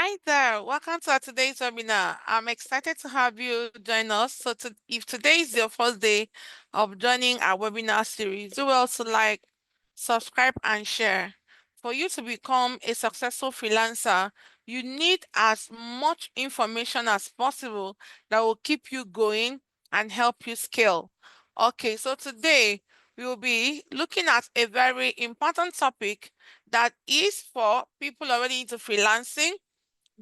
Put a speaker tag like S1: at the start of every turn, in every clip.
S1: Hi there, welcome to our today's webinar. I'm excited to have you join us. If today is your first day of joining our webinar series, do also like, subscribe, and share. For you to become a successful freelancer, you need as much information as possible that will keep you going and help you scale. Okay, so today we will be looking at a very important topic that is for people already into freelancing,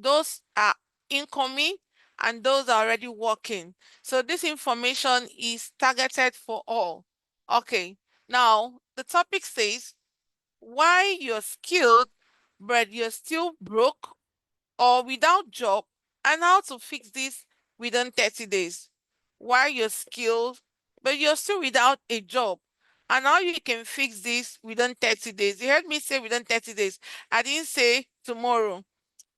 S1: those are incoming, and those are already working. So this information is targeted for all. Okay, now the topic says why you're skilled but you're still broke or without job, and how to fix this within 30 days. Why you're skilled but you're still without a job, and how you can fix this within 30 days. You heard me say within 30 days. I didn't say tomorrow.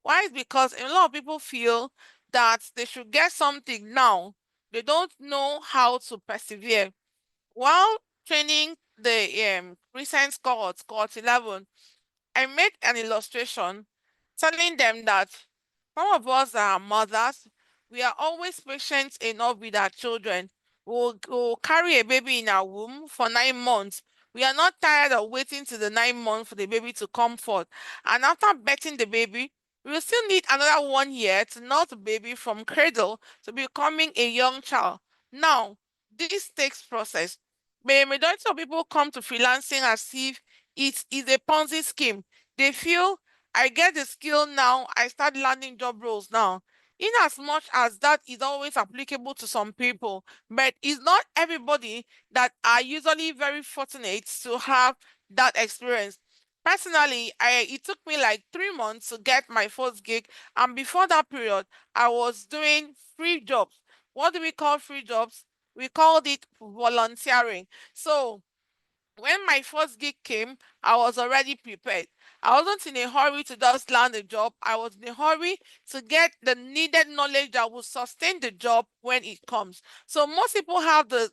S1: Why? Is because a lot of people feel that they should get something now. They don't know how to persevere. While training the recent cohort 11, I made an illustration telling them that some of us are mothers. We are always patient enough with our children. We'll carry a baby in our womb for 9 months. We are not tired of waiting till the 9 months for the baby to come forth. And after birthing the baby, we will still need another 1 year to nurse the baby from cradle to becoming a young child. Now, this takes process. The majority of people come to freelancing as if it is a Ponzi scheme. They feel I get the skill now, I start landing job roles now. In as much as that is always applicable to some people, but it's not everybody that are usually very fortunate to have that experience. Personally, it took me like 3 months to get my first gig, and before that period, I was doing free jobs. What do we call free jobs? We called it volunteering. So when my first gig came, I was already prepared. I wasn't in a hurry to just land a job. I was in a hurry to get the needed knowledge that will sustain the job when it comes. So most people have the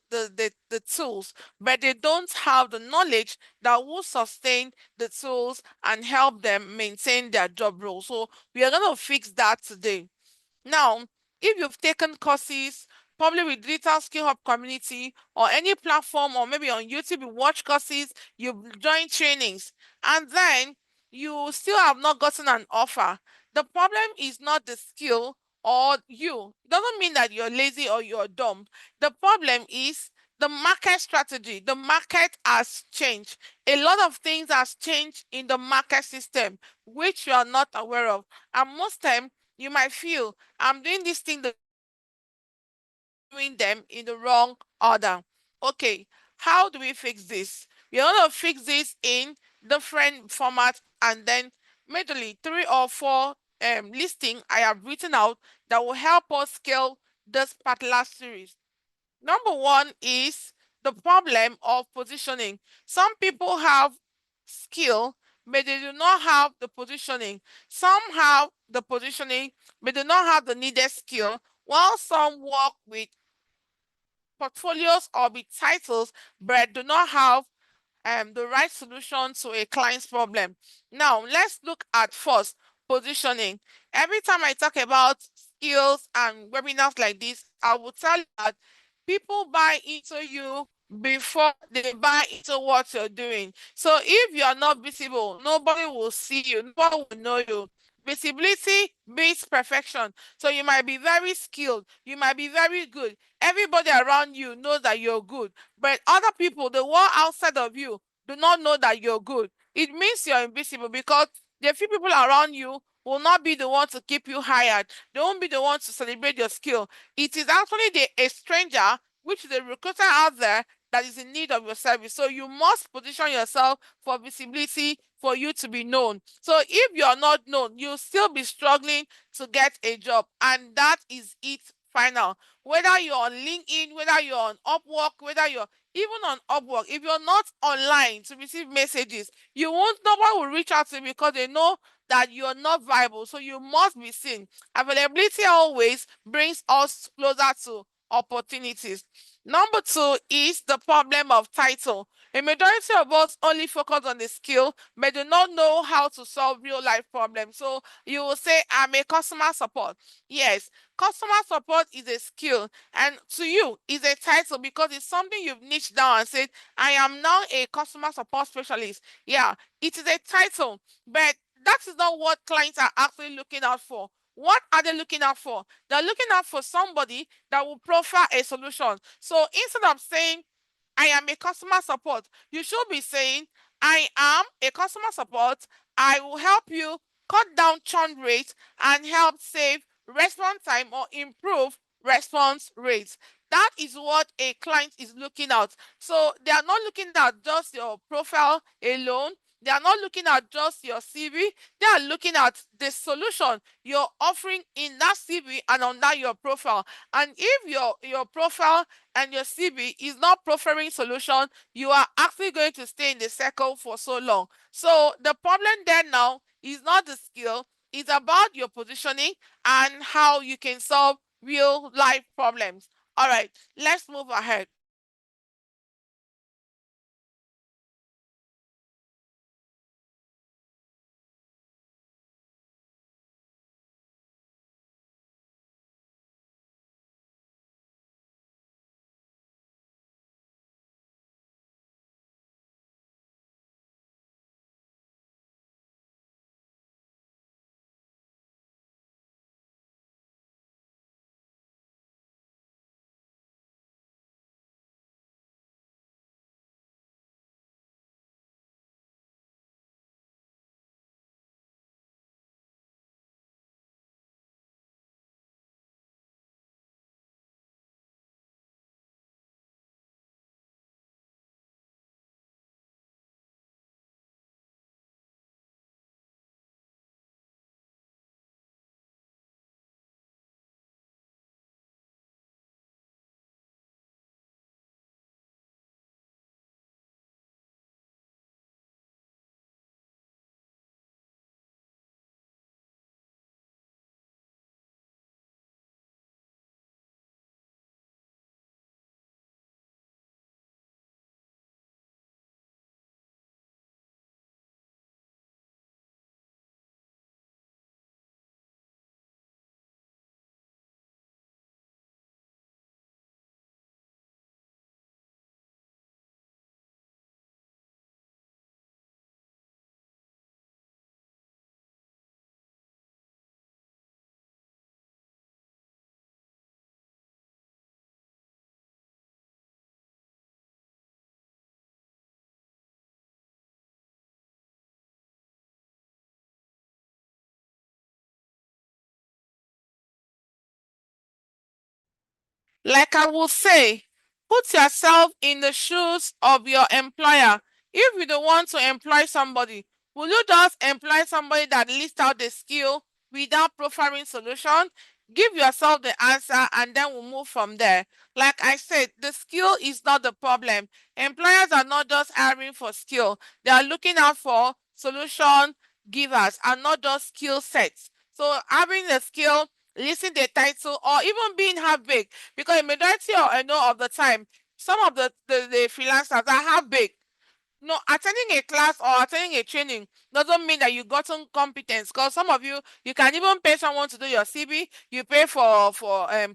S1: tools, but they don't have the knowledge that will sustain the tools and help them maintain their job role. So we are going to fix that today. Now, if you've taken courses, probably with Digital Skill Hub community or any platform, or maybe on YouTube, you watch courses, you join trainings, and then you still have not gotten an offer, the problem is not the skill or you. It doesn't mean that you're lazy or you're dumb. The problem is the market strategy. The market has changed. A lot of things has changed in the market system, which you are not aware of. And most time, you might feel I'm doing this thing, doing them in the wrong order. Okay, how do we fix this? We're going to fix this in different formats, and then majorly 3 or 4 listing I have written out that will help us scale this particular series. Number one is the problem of positioning. Some people have skill, but they do not have the positioning. Some have the positioning, but do not have the needed skill, while some work with portfolios or with titles, but do not have the right solution to a client's problem. Now, let's look at first positioning. Every time I talk about skills and webinars like this, I will tell you that people buy into you before they buy into what you're doing. So if you're not visible, nobody will see you, nobody will know you. Visibility beats perfection. So you might be very skilled, you might be very good. Everybody around you knows that you're good, but other people, the world outside of you, do not know that you're good. It means you're invisible because the few people around you will not be the ones to keep you hired. They won't be the ones to celebrate your skill. It is actually a stranger, which is a recruiter out there, that is in need of your service. So you must position yourself for visibility for you to be known. So if you're not known, you'll still be struggling to get a job. And that is it final. Whether you're on LinkedIn, whether you're on Upwork, whether you're even on Upwork, if you're not online to receive messages, you won't, nobody will reach out to you because they know that you're not viable. So you must be seen. Availability always brings us closer to opportunities. Number two is the problem of title. A majority of us only focus on the skill, but do not know how to solve real life problems. So you will say, I'm a customer support. Yes, customer support is a skill, and to you is a title because it's something you've niched down and said, I am now a customer support specialist. Yeah, it is a title, but that is not what clients are actually looking out for. What are they looking out for? They're looking out for somebody that will proffer a solution. So instead of saying, I am a customer support, you should be saying, I am a customer support. I will help you cut down churn rates and help save response time or improve response rates. That is what a client is looking at. So they are not looking at just your profile alone. They are not looking at just your CV. They are looking at the solution you're offering in that CV and on that your profile. And if your profile and your CV is not proffering solution, you are actually going to stay in the circle for so long. So the problem there now is not the skill, it's about your positioning and how you can solve real life problems. All right, let's move ahead. Like I will say, put yourself in the shoes of your employer. If you don't want to employ somebody, will you just employ somebody that lists out the skill without profiling solution? Give yourself the answer and then we'll move from there. Like I said, the skill is not the problem. Employers are not just hiring for skill. They are looking out for solution givers and not just skill sets. So having the skill, listing the title, or even being half baked because a majority of, I know of the time, some of the freelancers are half baked. No, attending a class or attending a training doesn't mean that you gotten competence. Because some of you can even pay someone to do your CV, you pay for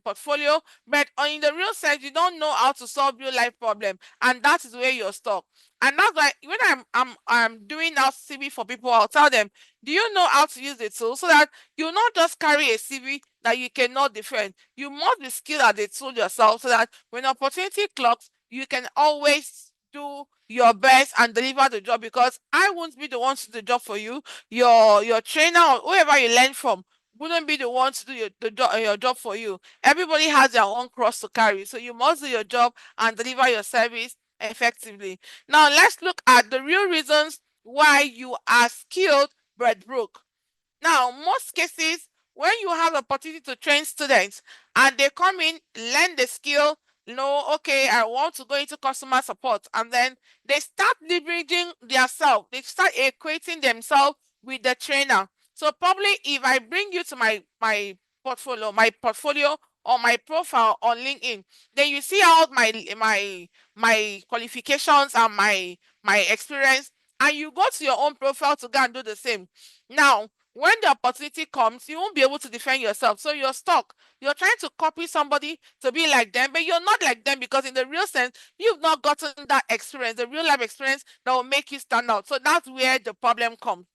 S1: portfolio, but in the real sense, you don't know how to solve real life problem, and that is where you're stuck. And that's why when I'm doing now CV for people, I'll tell them, do you know how to use the tool so that you not just carry a CV that you cannot defend. You must be skilled at the tool yourself so that when opportunity clocks, you can always do your best and deliver the job because I won't be the one to do the job for you. Your trainer or whoever you learn from wouldn't be the one to do your job for you. Everybody has their own cross to carry. So you must do your job and deliver your service effectively. Now let's look at the real reasons why you are skilled but broke. Now, most cases, when you have opportunity to train students and they come in, learn the skill, okay, I want to go into customer support, and then they start leveraging themselves, they start equating themselves with the trainer. So probably if I bring you to my portfolio or my profile on LinkedIn, then you see out my qualifications and my experience, and you go to your own profile to go and do the same. Now, when the opportunity comes, you won't be able to defend yourself. So you're stuck. You're trying to copy somebody to be like them, but you're not like them, because in the real sense, you've not gotten that experience, the real life experience that will make you stand out. So that's where the problem comes.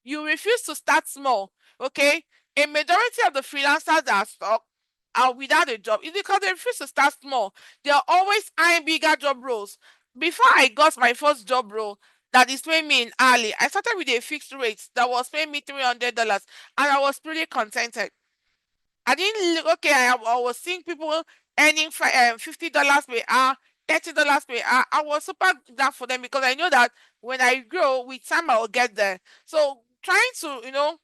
S1: You refuse to start small. Okay, a majority of the freelancers that are stuck are without a job. It's because they refuse to start small. They are always eyeing bigger job roles. Before I got my first job role that is paying me in hourly, I started with a fixed rate that was paying me $300, and I was pretty contented. I didn't look okay. I was seeing people earning $50 per hour, $30 per hour. I was super glad for them, because I know that when I grow with time, I will get there. So trying to,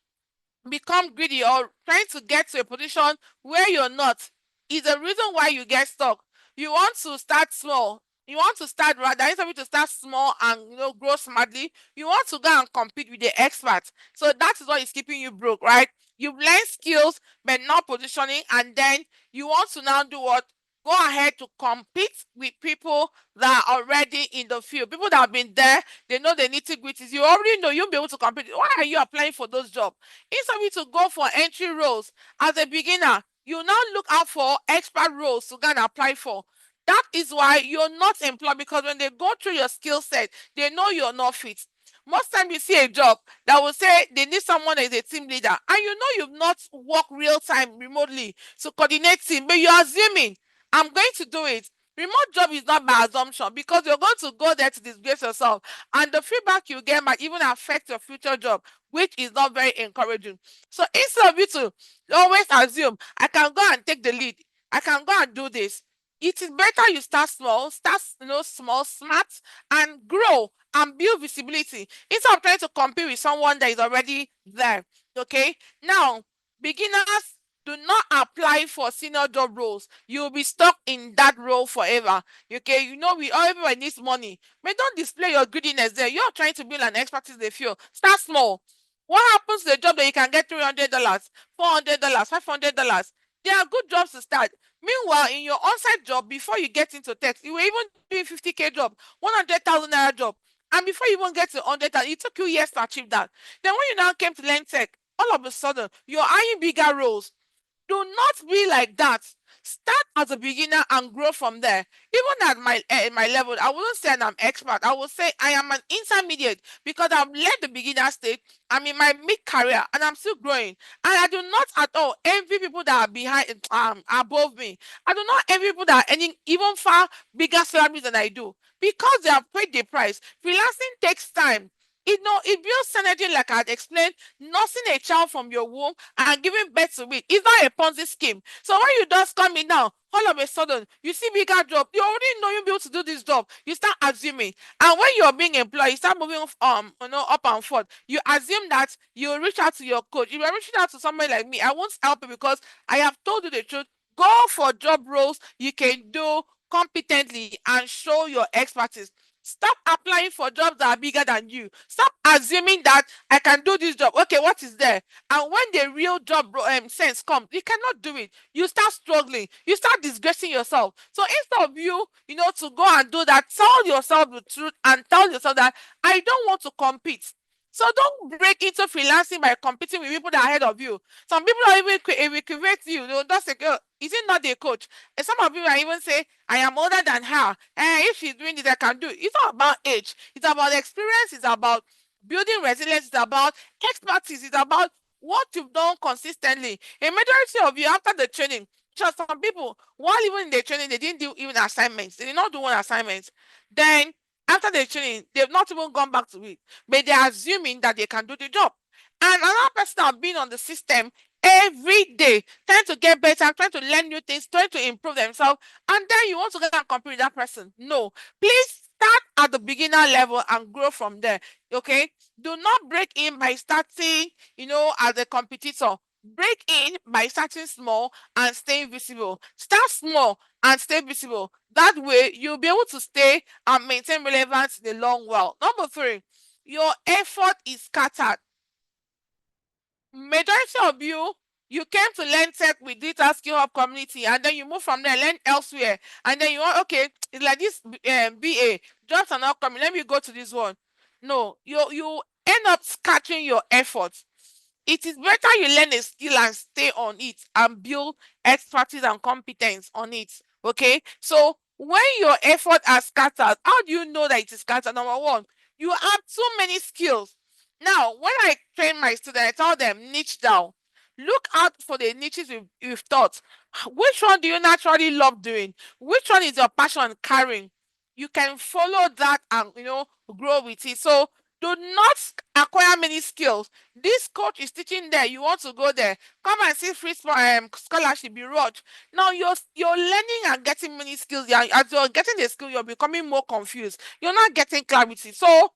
S1: become greedy or trying to get to a position where you're not is the reason why you get stuck. You want to start small. You want to start right. There is something to start small and grow smartly. You want to go and compete with the experts. So that is what is keeping you broke, right? You've learned skills but not positioning, and then you want to now do what? Go ahead to compete with people that are already in the field. People that have been there, they know the nitty gritties. You already know you'll be able to compete. Why are you applying for those jobs? Instead of you to go for entry roles as a beginner, you now look out for expert roles to go and apply for. That is why you're not employed, because when they go through your skill set, they know you're not fit. Most time you see a job that will say they need someone as a team leader, and you know you've not worked real time remotely to coordinate team, but you're assuming I'm going to do it. Remote job is not by assumption, because you're going to go there to disgrace yourself, and the feedback you get might even affect your future job, which is not very encouraging. So instead of you to always assume, I can go and take the lead, I can go and do this, it is better you start small, small, smart, and grow and build visibility instead of trying to compete with someone that is already there. Okay, now beginners, do not apply for senior job roles. You will be stuck in that role forever. Okay, everyone needs money. But don't display your greediness there. You're trying to build an expertise in the field. Start small. What happens to the job that you can get $300, $400, $500? They are good jobs to start. Meanwhile, in your on-site job, before you get into tech, you were even doing 50K job, 100,000 naira job. And before you even get to 100,000, it took you years to achieve that. Then when you now came to learn tech, all of a sudden, you're eyeing bigger roles. Do not be like that. Start as a beginner and grow from there. Even at my level, I wouldn't say I'm expert. I would say I am an intermediate, because I've left the beginner stage. I'm in my mid career and I'm still growing. And I do not at all envy people that are behind above me. I do not envy people that are earning even far bigger salaries than I do, because they have paid the price. Freelancing takes time. It builds synergy, like I had explained. Nursing a child from your womb and giving birth to it is not a Ponzi scheme. So when you just come in now, all of a sudden, you see bigger job. You already know you'll be able to do this job. You start assuming. And when you're being employed, you start moving up and forth. You assume that you reach out to your coach. If you're reaching out to somebody like me, I won't help you, because I have told you the truth. Go for job roles you can do competently and show your expertise. Stop applying for jobs that are bigger than you. Stop assuming that I can do this job. Okay, what is there? And when the real job sense comes, you cannot do it. You start struggling. You start disgracing yourself. So instead of you, to go and do that, tell yourself the truth and tell yourself that I don't want to compete. So don't break into freelancing by competing with people that are ahead of you. Some people are even equate you. They'll just say, "Girl, is it not a coach?" And some of you are even say, "I am older than her. If she's doing this, I can do it." It's not about age. It's about experience. It's about building resilience. It's about expertise. It's about what you've done consistently. A majority of you, after the training, just some people, while even in the training, they didn't do even assignments. They did not do one assignment. Then after the training, they've not even gone back to it, but they're assuming that they can do the job. And another person have been on the system every day, trying to get better, trying to learn new things, trying to improve themselves, and then you want to go and compete with that person. No, please start at the beginner level and grow from there. Okay, do not break in by starting, as a competitor. Break in by starting small and staying visible. Start small and stay visible. That way, you'll be able to stay and maintain relevance in the long while. Number 3, your effort is scattered. Majority of you, You came to learn tech with Digital Skill Hub community, and then you move from there, learn elsewhere, and then you want, okay, it's like this BA, jobs are not coming, let me go to this one. No, you end up scattering your efforts. It is better you learn a skill and stay on it and build expertise and competence on it. Okay. So when your effort are scattered, how do you know that it is scattered? Number one, you have too many skills. Now, when I train my students, I tell them niche down. Look out for the niches you've taught. Which one do you naturally love doing? Which one is your passion carrying? You can follow that and grow with it. So do not acquire many skills. This coach is teaching there. You want to go there? Come and see free scholarship. Be rush. Now you're learning and getting many skills. As you're getting the skill, you're becoming more confused. You're not getting clarity. So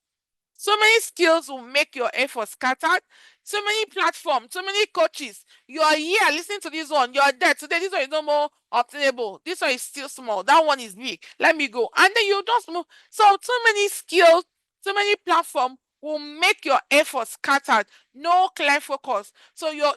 S1: many skills will make your effort scattered. So many platforms, so many coaches. You are here listening to this one. You are there today. This one is no more obtainable. This one is still small. That one is big. Let me go. And then you just move. So many skills, so many platforms will make your effort scattered. No clear focus. So you're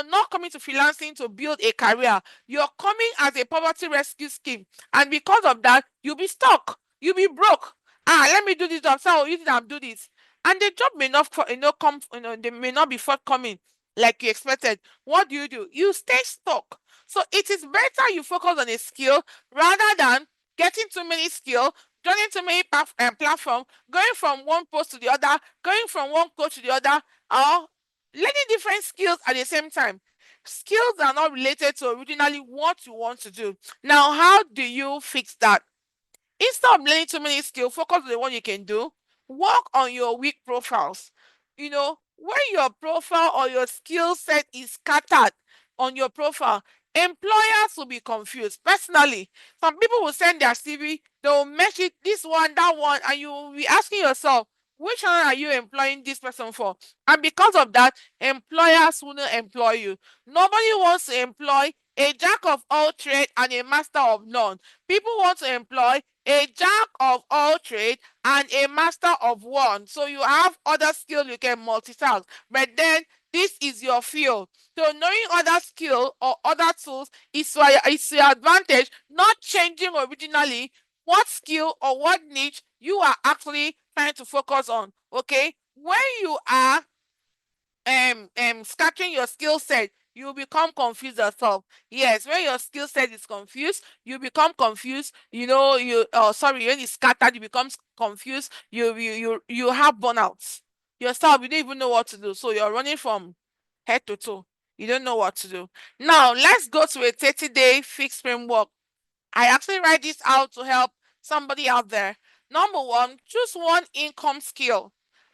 S1: not coming to freelancing to build a career. You're coming as a poverty rescue scheme. And because of that, you'll be stuck. You'll be broke. Let me do this job. So I'll use it and do this. And the job may not come, they may not be forthcoming like you expected. What do? You stay stuck. So it is better you focus on a skill rather than getting too many skills, joining too many platforms, going from one post to the other, going from one coach to the other, or learning different skills at the same time. Skills are not related to originally what you want to do. Now, how do you fix that? Instead of learning too many skills, focus on the one you can do. Work on your weak profiles. When your profile or your skill set is scattered on your profile, employers will be confused. Personally, some people will send their CV, they'll mention this one, that one, and you will be asking yourself, which one are you employing this person for? And because of that, employers wouldn't employ you. Nobody wants to employ a jack of all trades and a master of none. People want to employ a jack of all trade and a master of one. So you have other skill you can multitask, but then this is your field. So knowing other skill or other tools is your advantage, not changing originally what skill or what niche you are actually trying to focus on. Okay, when you are scattering your skill set, you become confused yourself. Yes, when your skill set is confused, you become confused. When it's scattered, you become confused. You have burnouts yourself. You don't even know what to do. So you're running from head to toe. You don't know what to do. Now let's go to a 30-day fixed framework. I actually write this out to help somebody out there. Number one, choose one income skill.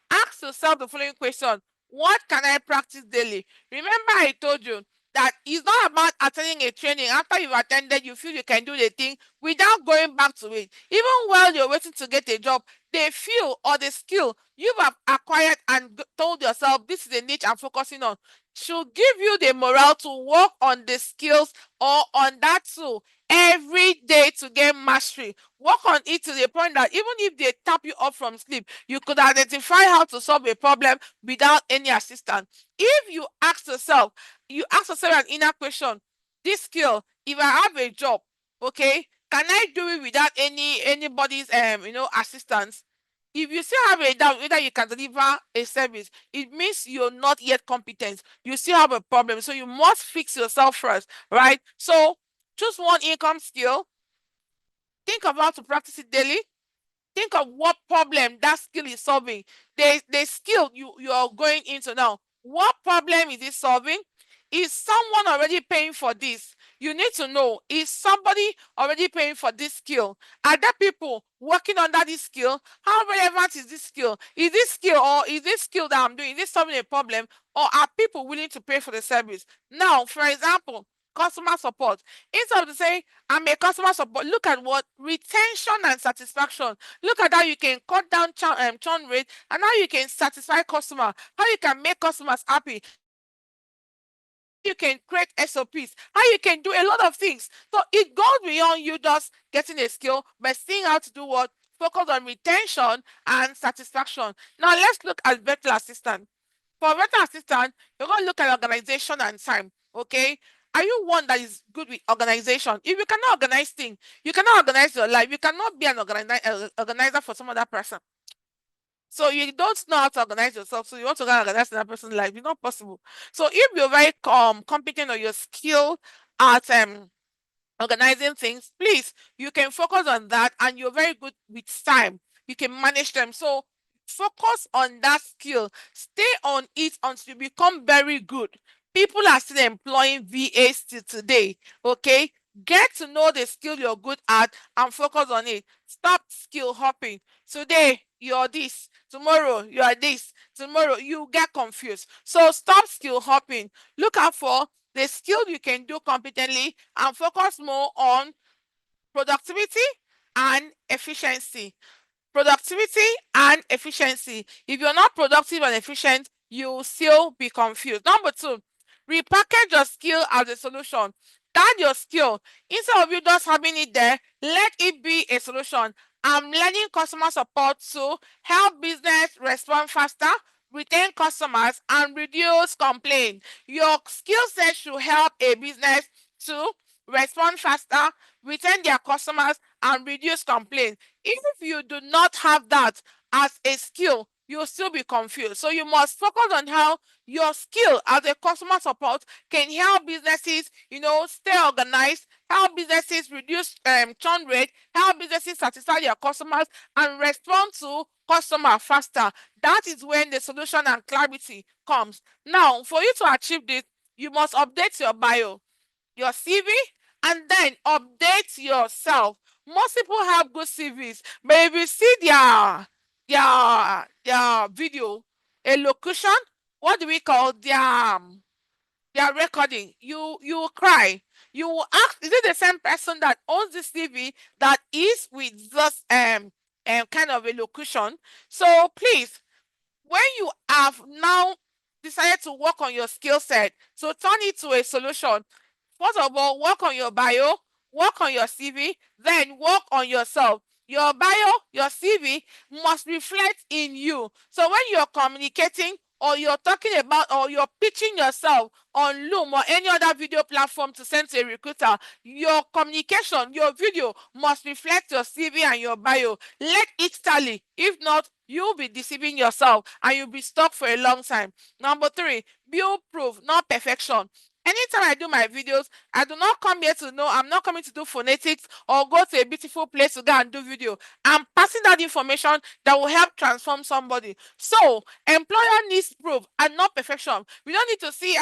S1: Ask yourself the following question: what can I practice daily? Remember, I told you that it's not about attending a training. After you've attended, you feel you can do the thing without going back to it. Even while you're waiting to get a job, the feel or the skill you have acquired and told yourself this is the niche I'm focusing on should give you the morale to work on the skills or on that tool every day to get mastery. Work on it to the point that even if they tap you up from sleep, you could identify how to solve a problem without any assistance. If you ask yourself an inner question: this skill, if I have a job, okay, can I do it without anybody's assistance? If you still have a doubt whether you can deliver a service, it means you're not yet competent. You still have a problem. So you must fix yourself first, right? So choose one income skill. Think about how to practice it daily. Think of what problem that skill is solving. The skill you are going into now, what problem is it solving? Is someone already paying for this? You need to know, is somebody already paying for this skill? Are there people working under this skill? How relevant is this skill? Is this skill that I'm doing, is this solving a problem? Or are people willing to pay for the service? Now, for example, customer support. Instead of saying, I'm a customer support, look at what retention and satisfaction. Look at how you can cut down churn rate and how you can satisfy customer, how you can make customers happy. You can create SOPs, how you can do a lot of things. So it goes beyond you just getting a skill, but seeing how to do what? Focus on retention and satisfaction. Now let's look at virtual assistant. For virtual assistant, you're going to look at organization and time. Okay. Are you one that is good with organization? If you cannot organize things, you cannot organize your life. You cannot be an organizer for some other person. So you don't know how to organize yourself. So you want to go and organize another person's life. It's not possible. So if you're very competent or your skill at organizing things, please, you can focus on that, and you're very good with time. You can manage them. So focus on that skill. Stay on it until you become very good. People are still employing VAs till today. Okay. Get to know the skill you're good at and focus on it. Stop skill hopping. Today you're this, tomorrow you are this, tomorrow you get confused. So stop skill hopping. Look out for the skill you can do competently and focus more on productivity and efficiency. Productivity and efficiency. If you're not productive and efficient, you'll still be confused. Number two, repackage your skill as a solution. Tag your skill. Instead of you just having it there, let it be a solution. I'm learning customer support to help business respond faster, retain customers, and reduce complaint. Your skill set should help a business to respond faster, retain their customers, and reduce complaint. If you do not have that as a skill, you'll still be confused. So you must focus on how your skill as a customer support can help businesses, stay organized, help businesses reduce churn rate, help businesses satisfy their customers, and respond to customer faster. That is when the solution and clarity comes. Now, for you to achieve this, you must update your bio, your CV, and then update yourself. Most people have good CVs, but if you see their video, a locution, what do we call their recording? You will cry. You will ask, is it the same person that owns the CV that is with this kind of a locution? So please, when you have now decided to work on your skill set, so turn it to a solution. First of all, work on your bio, work on your CV, then work on yourself. Your bio, your CV must reflect in you. So when you're communicating or you're talking about or you're pitching yourself on Loom or any other video platform to send to a recruiter, your communication, your video must reflect your CV and your bio. Let it tally. If not, you'll be deceiving yourself and you'll be stuck for a long time. Number three, build proof, not perfection. Anytime I do my videos, I do not come here to know, I'm not coming to do phonetics or go to a beautiful place to go and do video. I'm passing that information that will help transform somebody. So, employer needs proof and not perfection. We don't need to see,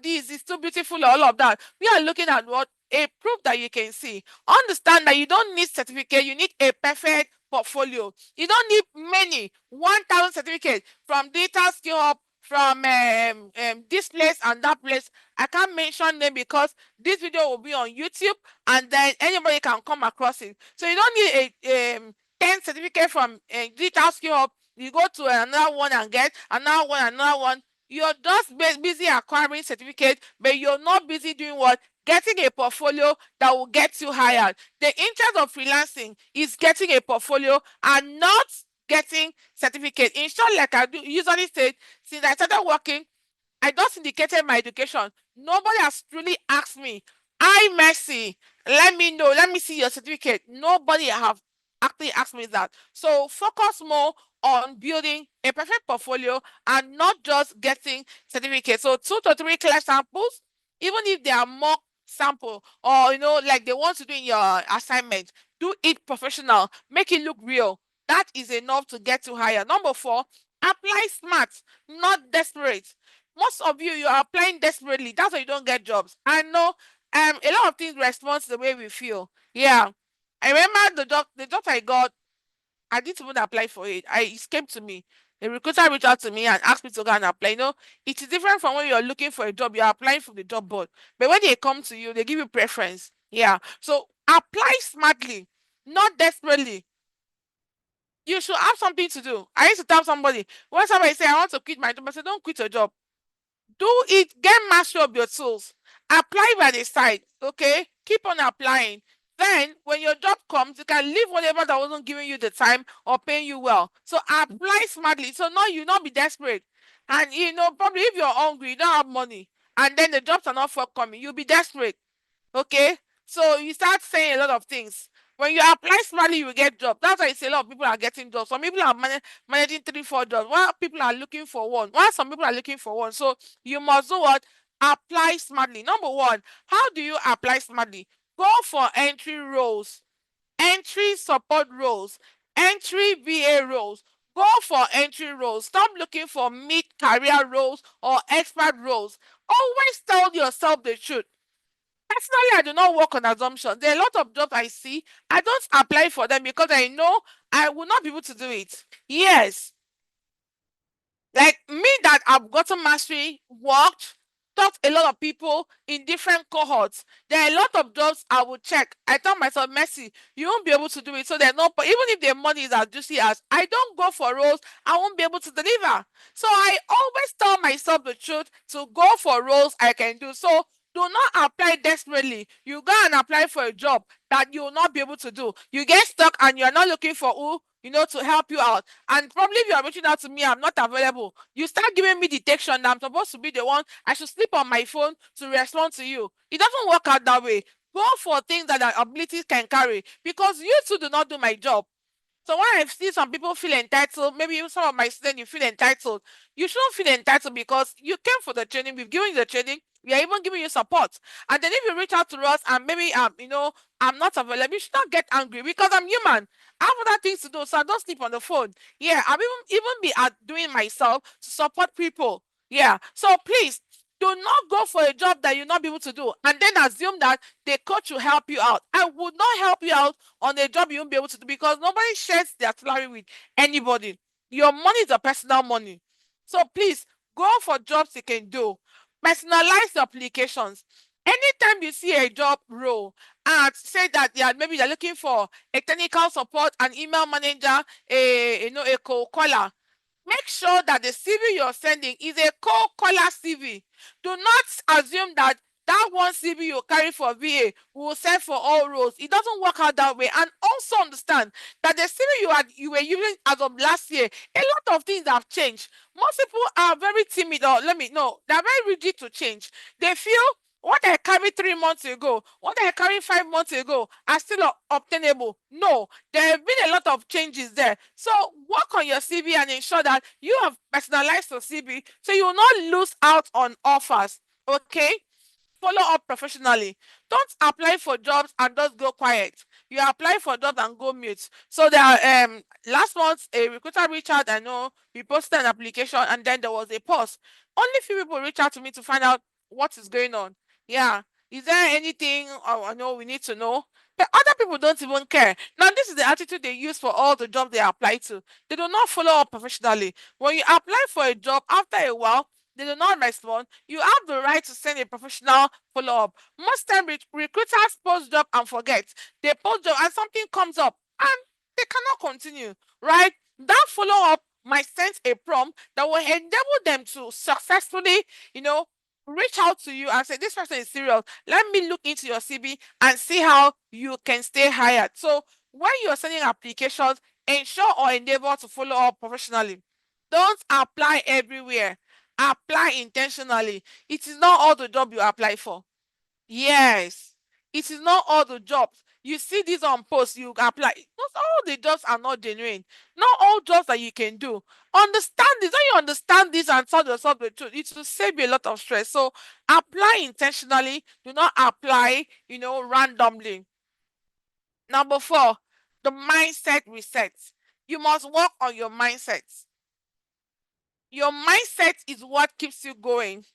S1: this is too beautiful or all of that. We are looking at what? A proof that you can see. Understand that you don't need certificate, you need a perfect portfolio. You don't need many 1,000 certificates from Data Skill Hub, from this place and that place. I can't mention them because this video will be on YouTube and then anybody can come across it. So you don't need a 10 certificate from Digital Skill Hub. You go to another one and get another one. You're just busy acquiring certificate, but you're not busy doing what? Getting a portfolio that will get you hired. The interest of freelancing is getting a portfolio and not getting certificate. In short, like I do usually say, since I started working, I just indicated my education. Nobody has truly asked me, I Mercy, let me know, let me see your certificate. Nobody have actually asked me that. So focus more on building a perfect portfolio and not just getting certificates. So 2 to 3 clear samples, even if they are mock sample or like they want to do in your assignment, do it professional, make it look real. That is enough to get you higher. Number four, apply smart, not desperate. Most of you are applying desperately. That's why you don't get jobs. I know a lot of things respond to the way we feel. Yeah. I remember the job I got, I didn't even apply for it. It came to me. The recruiter reached out to me and asked me to go and apply. It is different from when you're looking for a job. You're applying for the job board. But when they come to you, they give you preference. Yeah. So apply smartly, not desperately. You should have something to do. I used to tell somebody, when somebody say, I want to quit my job, I say, don't quit your job. Do it, get mastery of your tools. Apply by the side, okay? Keep on applying. Then, when your job comes, you can leave whatever that wasn't giving you the time or paying you well. So apply smartly. So now you not be desperate. And probably if you're hungry, you don't have money. and then the jobs are not forthcoming, you'll be desperate. Okay, so you start saying a lot of things. When you apply smartly, you will get jobs. That's why you say a lot of people are getting jobs. Some people are managing 3, 4 jobs, while people are looking for one. While some people are looking for one. So you must do what? Apply smartly. Number one, how do you apply smartly? Go for entry roles, entry support roles, entry VA roles. Go for entry roles. Stop looking for mid-career roles or expert roles. Always tell yourself the truth. Personally, I do not work on assumptions. There are a lot of jobs I see. I don't apply for them because I know I will not be able to do it. Yes, like me that I've gotten mastery, worked, taught a lot of people in different cohorts. There are a lot of jobs I will check. I tell myself, Mercy, you won't be able to do it. So there's no, but even if the money is as juicy as I don't go for roles, I won't be able to deliver. So I always tell myself the truth to go for roles I can do. So do not apply desperately. You go and apply for a job that you will not be able to do. You get stuck and you're not looking for who, to help you out. And probably if you're reaching out to me, I'm not available. You start giving me detection that I'm supposed to be the one. I should sleep on my phone to respond to you. It doesn't work out that way. Go for things that our abilities can carry, because you two do not do my job. So when I see some people feel entitled, maybe even some of my students, you feel entitled. You shouldn't feel entitled because you came for the training. We've given you the training. We are even giving you support. And then if you reach out to us and maybe I'm not available, you should not get angry because I'm human. I have other things to do, so I don't sleep on the phone. Yeah, I'm even be doing myself to support people. Yeah. So please do not go for a job that you'll not be able to do and then assume that the coach will help you out. I would not help you out on a job you won't be able to do because nobody shares their salary with anybody. Your money is a personal money. So please go for jobs you can do. Personalize your applications. Anytime you see a job role and say that maybe they're looking for a technical support, an email manager, a co-caller, make sure that the CV you're sending is a co-caller CV. Do not assume that one CV you carry for VA will send for all roles. It doesn't work out that way. And also understand that the CV you were using as of last year, a lot of things have changed. Most people are very timid, or they're very rigid to change. They feel what I carried 3 months ago, what I carried 5 months ago are still obtainable. No, there have been a lot of changes there. So work on your CV and ensure that you have personalized your CV so you will not lose out on offers. Okay? Follow up professionally. Don't apply for jobs and just go quiet. You apply for jobs and go mute. So there are last month a recruiter reached out. I know we posted an application and then there was a pause. Only few people reach out to me to find out what is going on. Yeah. Is there anything I know we need to know? But other people don't even care. Now, this is the attitude they use for all the jobs they apply to. They do not follow up professionally. When you apply for a job, after a while, they do not respond, you have the right to send a professional follow-up. Most time recruiters post job and forget. They post job and something comes up and they cannot continue, right? That follow-up might send a prompt that will enable them to successfully, reach out to you and say, this person is serious. Let me look into your CV and see how you can stay hired. So when you're sending applications, ensure or endeavor to follow up professionally. Don't apply everywhere. Apply intentionally. It is not all the job you apply for. Yes. It is not all the jobs. You see this on post, you apply. Not all the jobs are not genuine. Not all jobs that you can do. Understand this. When you understand this and tell yourself the truth, it will save you a lot of stress. So apply intentionally. Do not apply, randomly. Number 4, the mindset reset. You must work on your mindset. Your mindset is what keeps you going.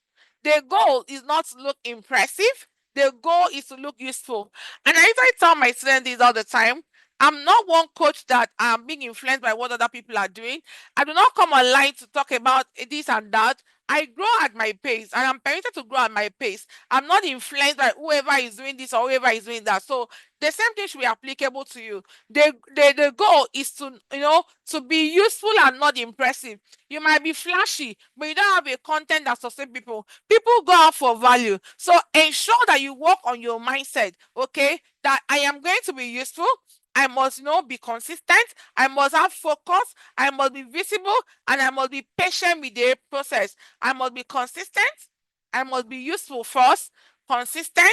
S1: The goal is not to look impressive. The goal is to look useful. And I usually tell my students this all the time. I'm not one coach that I'm being influenced by what other people are doing. I do not come online to talk about this and that. I grow at my pace and I'm permitted to grow at my pace. I'm not influenced by whoever is doing this or whoever is doing that. So the same thing should be applicable to you. The goal is to be useful and not impressive. You might be flashy, but you don't have a content that sustains people. People go out for value. So ensure that you work on your mindset, okay? That I am going to be useful. I must, be consistent. I must have focus. I must be visible and I must be patient with the process. I must be consistent. I must be useful first, consistent,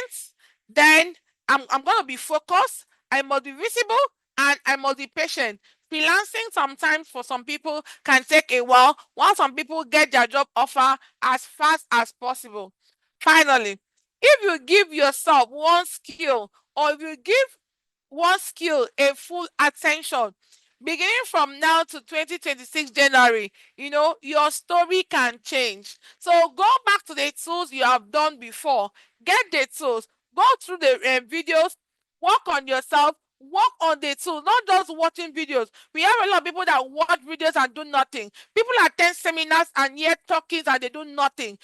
S1: then I'm going to be focused, I must be visible, and I must be patient. Freelancing sometimes for some people can take a while, while some people get their job offer as fast as possible. Finally, if you give yourself one skill, or if you give one skill a full attention, beginning from now to 2026 January, your story can change. So go back to the tools you have done before, get the tools, go through the videos, work on yourself, work on the tools, not just watching videos. We have a lot of people that watch videos and do nothing. People attend seminars and hear talkings and they do nothing.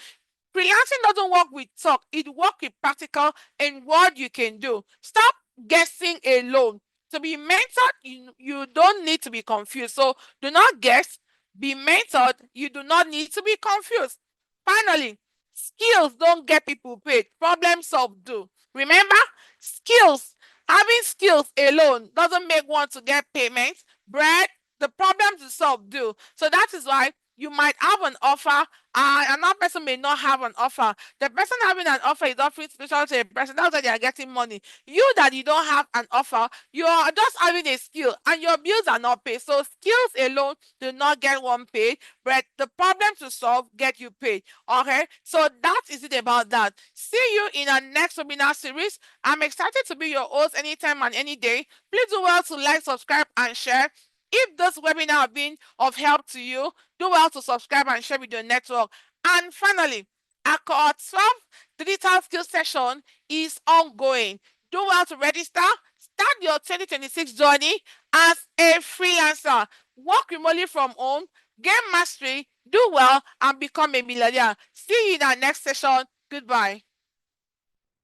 S1: Freelancing doesn't work with talk, it works with practical and what you can do. Stop guessing alone. To be mentored, you don't need to be confused. So do not guess, be mentored, you do not need to be confused. Finally, skills don't get people paid, problem solved do. Remember, skills, having skills alone doesn't make one to get payment, bread, the problem to solve do. So that is why you might have an offer, another person may not have an offer. The person having an offer is offering special to a person. That's why they are getting money. You that you don't have an offer, you are just having a skill and your bills are not paid. So skills alone do not get one paid, but the problem to solve get you paid. Okay, so that is it about that. See you in our next webinar series. I'm excited to be your host anytime and any day. Please do well to like, subscribe, and share. If this webinar have been of help to you, do well to subscribe and share with your network. And finally, our Cohort 12 digital skills session is ongoing. Do well to register. Start your 2026 journey as a freelancer. Work remotely from home, gain mastery, do well, and become a millionaire. See you in our next session. Goodbye.